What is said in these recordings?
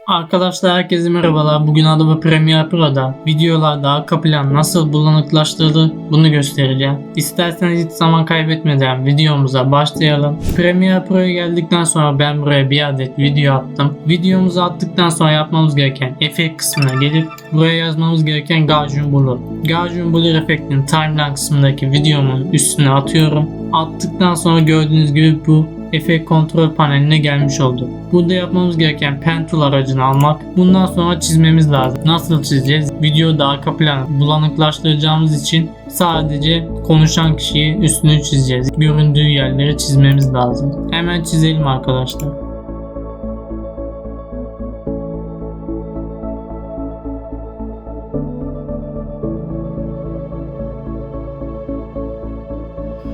Arkadaşlar herkese merhabalar. Bugün Adobe Premiere Pro'da videolarda arka plan nasıl bulanıklaştırılır bunu göstereceğim. İsterseniz hiç zaman kaybetmeden videomuza başlayalım. Premiere Pro'ya geldikten sonra ben buraya bir adet video attım. Videomuzu attıktan sonra yapmamız gereken efekt kısmına gelip buraya yazmamız gereken Gaussian Blur. Gaussian Blur efektinin timeline kısmındaki videomun üstüne atıyorum. Attıktan sonra gördüğünüz gibi bu efekt kontrol paneline gelmiş oldu. Burada yapmamız gereken Pen Tool aracını almak. Bundan sonra çizmemiz lazım. Nasıl çizeceğiz? Videoda arka planı bulanıklaştıracağımız için sadece konuşan kişiyi üstünü çizeceğiz. Göründüğü yerleri çizmemiz lazım. Hemen çizelim arkadaşlar.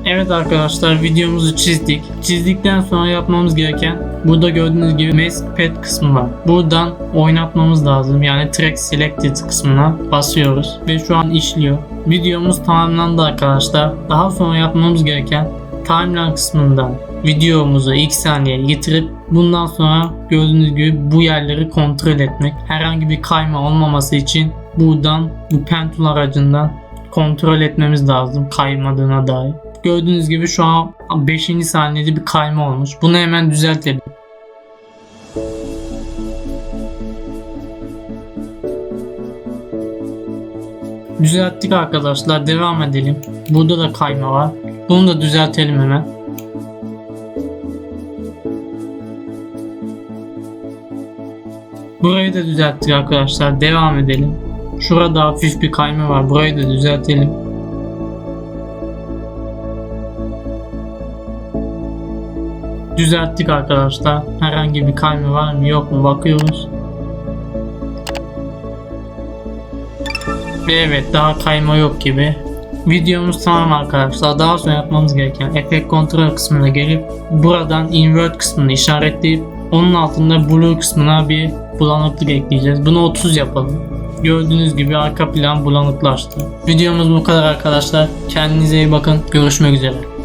Evet arkadaşlar, videomuzu çizdik. Çizdikten sonra yapmamız gereken burada gördüğünüz gibi Mask Pad kısmı var. Buradan oynatmamız lazım. Yani Track Selected kısmına basıyoruz ve şu an işliyor. Videomuz tamamlandı arkadaşlar. Daha sonra yapmamız gereken timeline kısmından videomuzu ilk saniyeye getirip bundan sonra gördüğünüz gibi bu yerleri kontrol etmek. Herhangi bir kayma olmaması için buradan bu Pen Tool aracından kontrol etmemiz lazım kaymadığına dair. Gördüğünüz gibi şu an 5. saniyede bir kayma olmuş. Bunu hemen düzeltelim. Düzelttik arkadaşlar. Devam edelim. Burada da kayma var. Bunu da düzeltelim hemen. Burayı da düzelttik arkadaşlar. Devam edelim. Şurada hafif bir kayma var. Burayı da düzeltelim. Düzelttik arkadaşlar. Herhangi bir kayma var mı yok mu bakıyoruz. Ve evet, daha kayma yok gibi. Videomuz tamam arkadaşlar. Daha sonra yapmamız gereken efekt kontrol kısmına gelip buradan invert kısmını işaretleyip onun altında blur kısmına bir bulanıklık ekleyeceğiz. Bunu 30 yapalım. Gördüğünüz gibi arka plan bulanıklaştı. Videomuz bu kadar arkadaşlar. Kendinize iyi bakın. Görüşmek üzere.